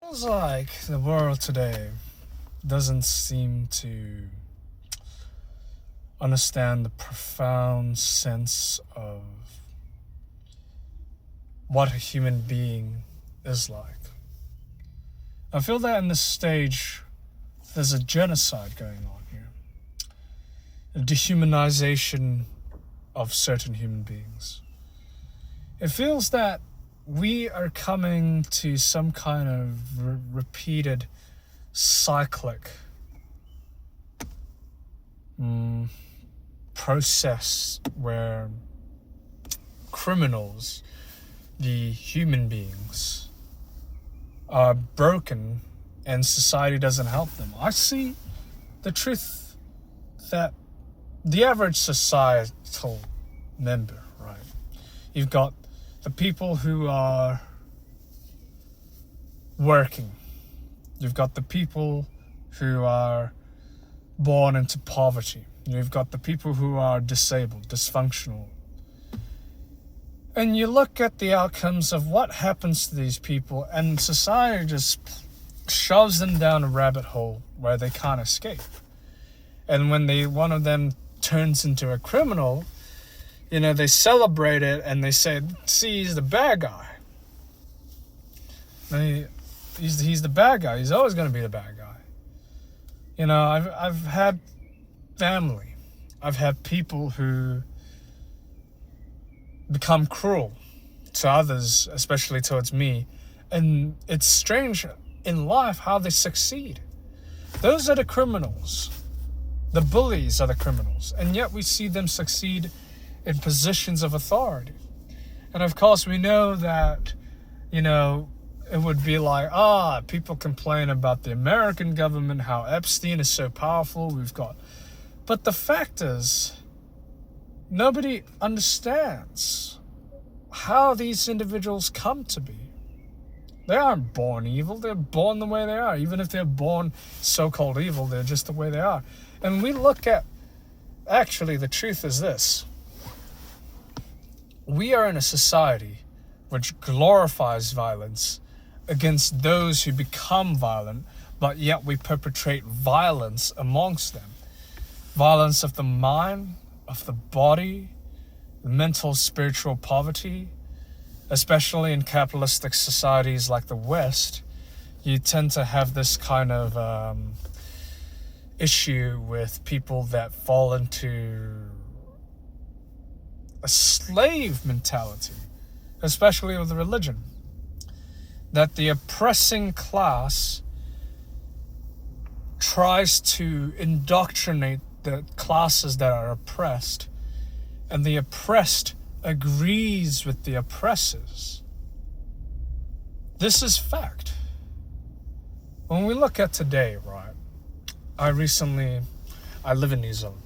Feels like the world today doesn't seem to understand the profound sense of what a human being is like. I feel that in this stage, there's a genocide going on here, a dehumanization of certain human beings. It feels that we are coming to some kind of repeated cyclic process where criminals, the human beings, are broken and society doesn't help them. I see the truth that the average societal member, right? You've got the people who are working. You've got the people who are born into poverty. You've got the people who are disabled, dysfunctional. And you look at the outcomes of what happens to these people, and society just shoves them down a rabbit hole where they can't escape. And when one of them turns into a criminal, they celebrate it and they say, see, he's the bad guy. He's the bad guy. He's always going to be the bad guy. I've had family. I've had people who become cruel to others, especially towards me. And it's strange in life how they succeed. Those are the criminals. The bullies are the criminals. And yet we see them succeed in positions of authority. And of course we know that, it would be like, people complain about the American government, how Epstein is so powerful, But the fact is, nobody understands how these individuals come to be. They aren't born evil, they're born the way they are. Even if they're born so-called evil, they're just the way they are. And we look at, actually the truth is this. We are in a society which glorifies violence against those who become violent, but yet we perpetrate violence amongst them. Violence of the mind, of the body, mental, spiritual poverty. Especially in capitalistic societies like the West, you tend to have this kind of issue with people that fall into a slave mentality, especially with religion. That the oppressing class tries to indoctrinate the classes that are oppressed, and the oppressed agrees with the oppressors. This is fact. When we look at today, right, I live in New Zealand.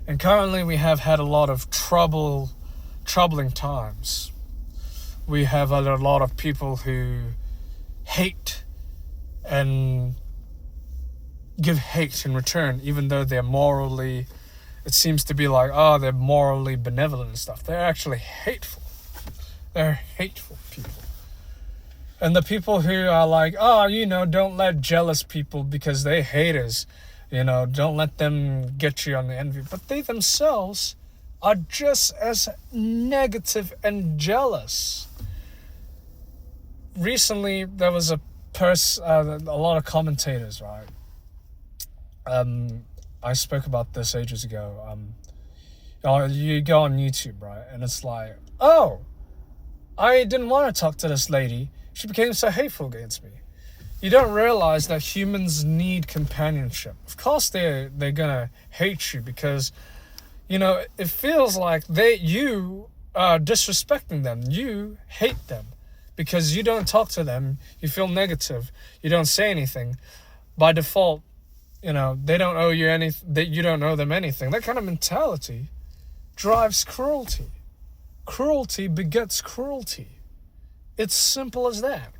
And currently we have had a lot of troubling times. We have a lot of people who hate and give hate in return, even though they're morally, it seems to be like, they're morally benevolent and stuff. They're actually hateful. They're hateful people. And the people who are like, don't let jealous people because they haters, don't let them get you on the envy. But they themselves are just as negative and jealous. Recently, there was a lot of commentators, right? I spoke about this ages ago. You go on YouTube, right? And it's like, I didn't want to talk to this lady. She became so hateful against me. You don't realize that humans need companionship. Of course they're gonna hate you because, it feels like you are disrespecting them. You hate them because you don't talk to them. You feel negative. You don't say anything. By default, they don't owe you anything, that you don't owe them anything. That kind of mentality drives cruelty. Cruelty begets cruelty. It's simple as that.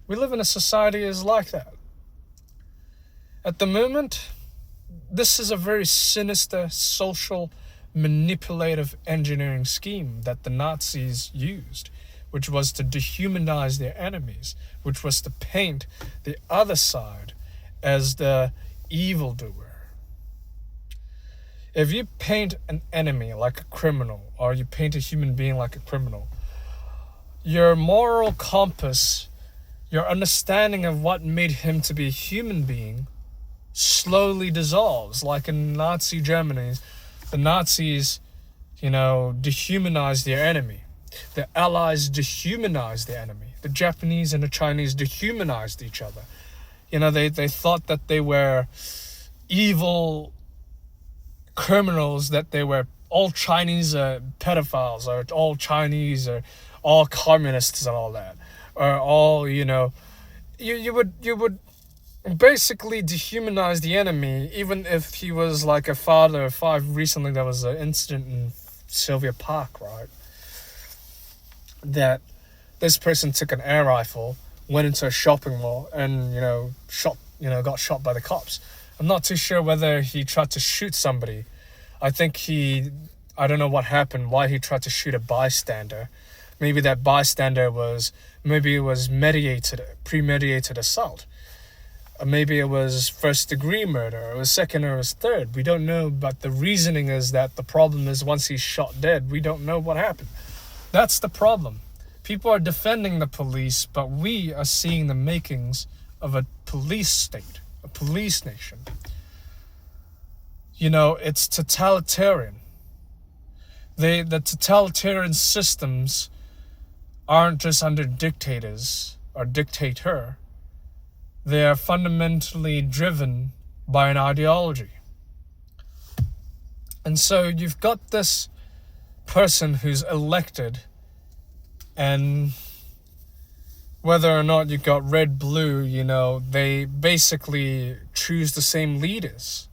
We live in a society is like that. At the moment, this is a very sinister social manipulative engineering scheme that the Nazis used which was to dehumanize their enemies, which was to paint the other side as the evildoer. If you paint an enemy like a criminal, or you paint a human being like a criminal, your moral compass, your understanding of what made him to be a human being, slowly dissolves. Like in Nazi Germany, the Nazis, dehumanized their enemy. The Allies dehumanized the enemy. The Japanese and the Chinese dehumanized each other. They thought that they were evil criminals, that they were all Chinese pedophiles, or all Chinese, or all communists and all that, or all, you would basically dehumanize the enemy, even if he was like a father of five. Recently there was an incident in Sylvia Park, right, that this person took an air rifle, went into a shopping mall, and got shot by the cops. I'm not too sure whether he tried to shoot somebody. I don't know what happened, why he tried to shoot a bystander. Maybe that bystander was premeditated assault. Or maybe it was first-degree murder, or it was second, or it was third. We don't know, but the reasoning is that the problem is once he's shot dead, we don't know what happened. That's the problem. People are defending the police, but we are seeing the makings of a police state, a police nation. It's totalitarian. The totalitarian systems aren't just under dictators or dictator. They are fundamentally driven by an ideology. And so you've got this person who's elected, and whether or not you got red, blue, they basically choose the same leaders.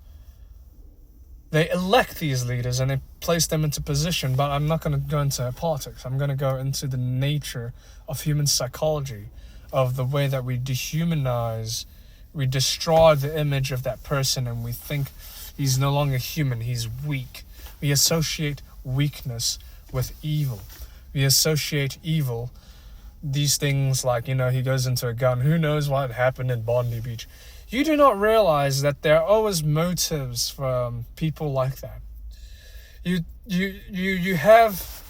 They elect these leaders and they place them into position, but I'm not going to go into politics. I'm going to go into the nature of human psychology, of the way that we dehumanize, we destroy the image of that person, and we think he's no longer human, he's weak. We associate weakness with evil. We associate evil, these things like, he goes into a gun. Who knows what happened in Bondi Beach? You do not realize that there are always motives from people like that. You have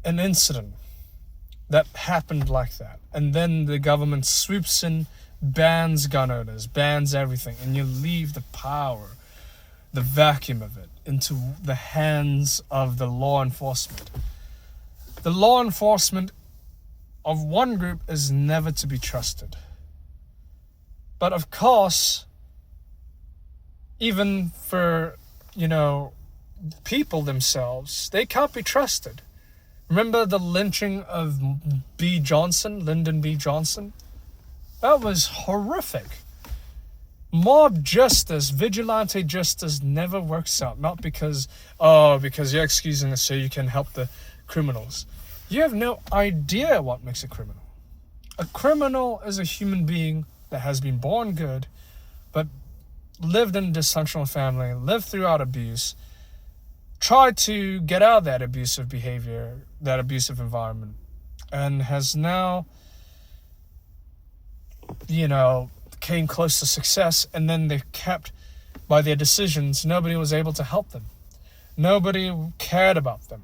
an incident that happened like that, and then the government swoops in, bans gun owners, bans everything, and you leave the power, the vacuum of it, into the hands of the law enforcement. The law enforcement of one group is never to be trusted. But of course, even for, people themselves, they can't be trusted. Remember the lynching of Lyndon B. Johnson? That was horrific. Mob justice, vigilante justice never works out. Not because you're excusing us so you can help the criminals. You have no idea what makes a criminal. A criminal is a human being that has been born good, but lived in a dysfunctional family, lived throughout abuse, tried to get out of that abusive behavior, that abusive environment, and has now, came close to success, and then they're kept by their decisions. Nobody was able to help them. Nobody cared about them.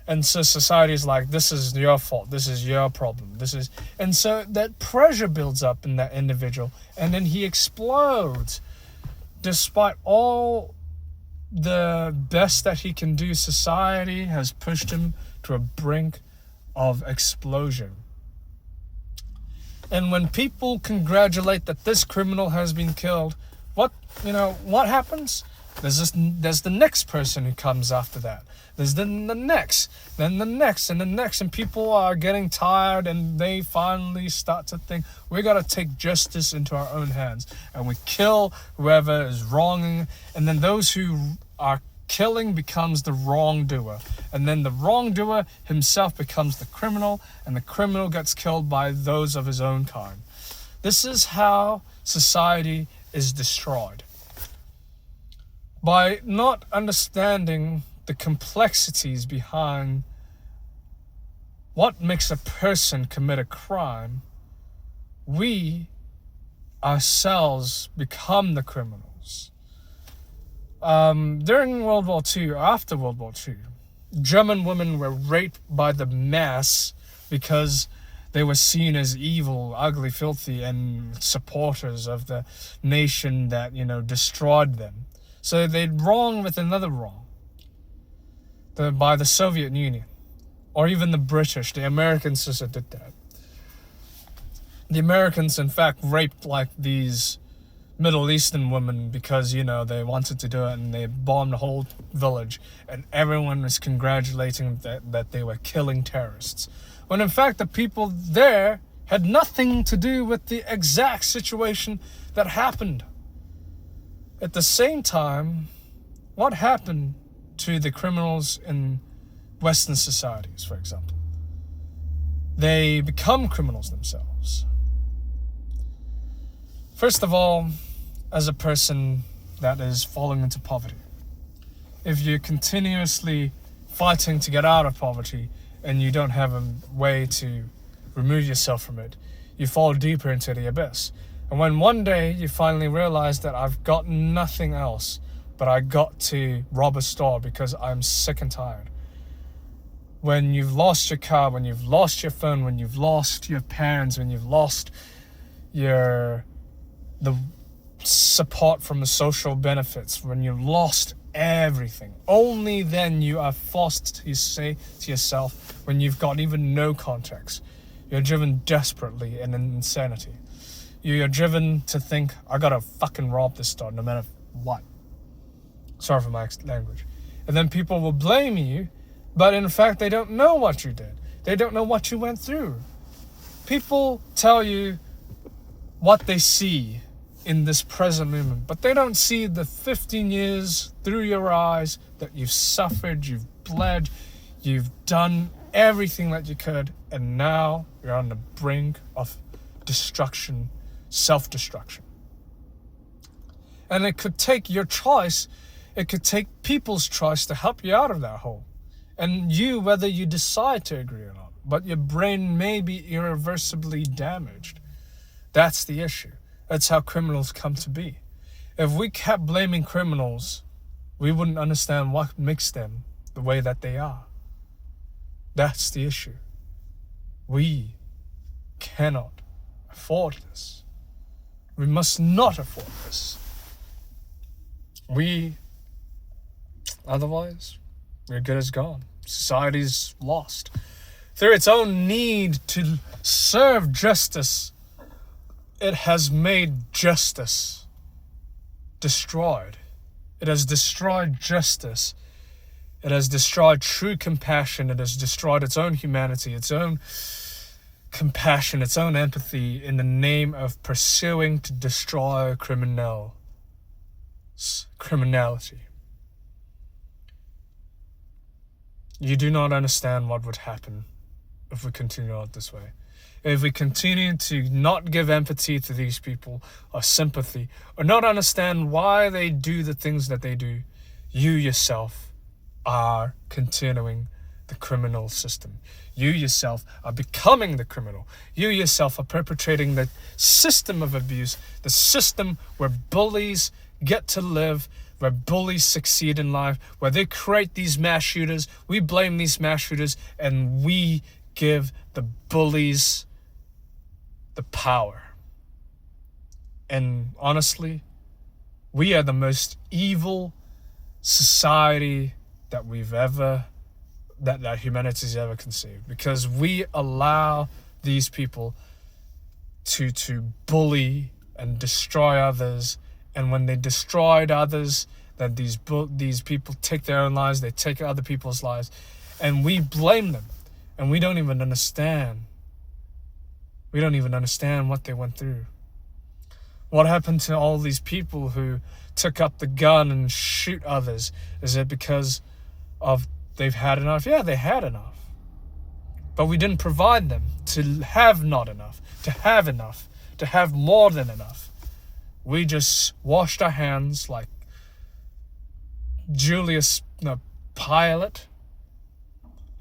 And so society is like, this is your fault, this is your problem, and so that pressure builds up in that individual, and then he explodes. Despite all the best that he can do, society has pushed him to a brink of explosion. And when people congratulate that this criminal has been killed, what happens? There's the next person who comes after that. There's then the next, and the next, and people are getting tired, and they finally start to think, we got to take justice into our own hands, and we kill whoever is wronging, and then those who are killing becomes the wrongdoer, and then the wrongdoer himself becomes the criminal, and the criminal gets killed by those of his own kind. This is how society is destroyed. By not understanding the complexities behind what makes a person commit a crime, we ourselves become the criminals. During World War II, after World War II, German women were raped by the mass because they were seen as evil, ugly, filthy, and supporters of the nation that, destroyed them. So they'd wrong with another wrong by the Soviet Union, or even the British. The Americans just did that. The Americans, in fact, raped like these Middle Eastern women because, they wanted to do it, and they bombed the whole village, and everyone was congratulating that they were killing terrorists. When in fact, the people there had nothing to do with the exact situation that happened. At the same time, what happened to the criminals in Western societies, for example? They become criminals themselves. First of all, as a person that is falling into poverty, if you're continuously fighting to get out of poverty and you don't have a way to remove yourself from it, you fall deeper into the abyss. And when one day you finally realize that I've got nothing else, but I got to rob a store because I'm sick and tired. When you've lost your car, when you've lost your phone, when you've lost your parents, when you've lost the support from the social benefits, when you've lost everything, only then you are forced to say to yourself, when you've got even no context, you're driven desperately in insanity. You're driven to think, I gotta fucking rob this store no matter what. Sorry for my language. And then people will blame you, but in fact they don't know what you did. They don't know what you went through. People tell you what they see in this present moment, but they don't see the 15 years through your eyes that you've suffered, you've bled, you've done everything that you could, and now you're on the brink of destruction, self-destruction. And it could take your choice, it could take people's choice to help you out of that hole. And you, whether you decide to agree or not, but your brain may be irreversibly damaged. That's the issue. That's how criminals come to be. If we kept blaming criminals, we wouldn't understand what makes them the way that they are. That's the issue. We cannot afford this. We must not afford this. Otherwise, we're good as gone. Society's lost. Through its own need to serve justice, it has made justice destroyed. It has destroyed justice. It has destroyed true compassion. It has destroyed its own humanity, its own compassion, its own empathy in the name of pursuing to destroy criminality. You do not understand what would happen if we continue on this way. If we continue to not give empathy to these people, or sympathy, or not understand why they do the things that they do, you yourself are continuing the criminal system. You yourself are becoming the criminal. You yourself are perpetrating the system of abuse, the system where bullies get to live, where bullies succeed in life, where they create these mass shooters. We blame these mass shooters, and we give the bullies the power. And honestly, we are the most evil society that that humanity's ever conceived, because we allow these people to bully and destroy others. And when they destroyed others, then these people take their own lives, they take other people's lives, and we blame them, and we don't even understand. We don't even understand what they went through. What happened to all these people who took up the gun and shoot others? Is it because of they've had enough? Yeah, they had enough. But we didn't provide them to have not enough, to have more than enough. We just washed our hands like Julius Pilate,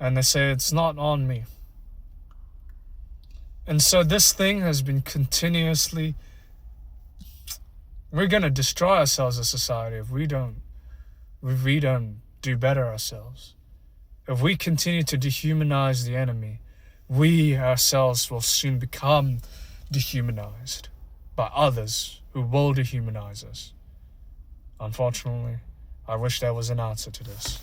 and they say, it's not on me. And so this thing has been continuously, we're going to destroy ourselves as a society if we don't do better ourselves. If we continue to dehumanize the enemy, we ourselves will soon become dehumanized by others who will dehumanize us. Unfortunately, I wish there was an answer to this.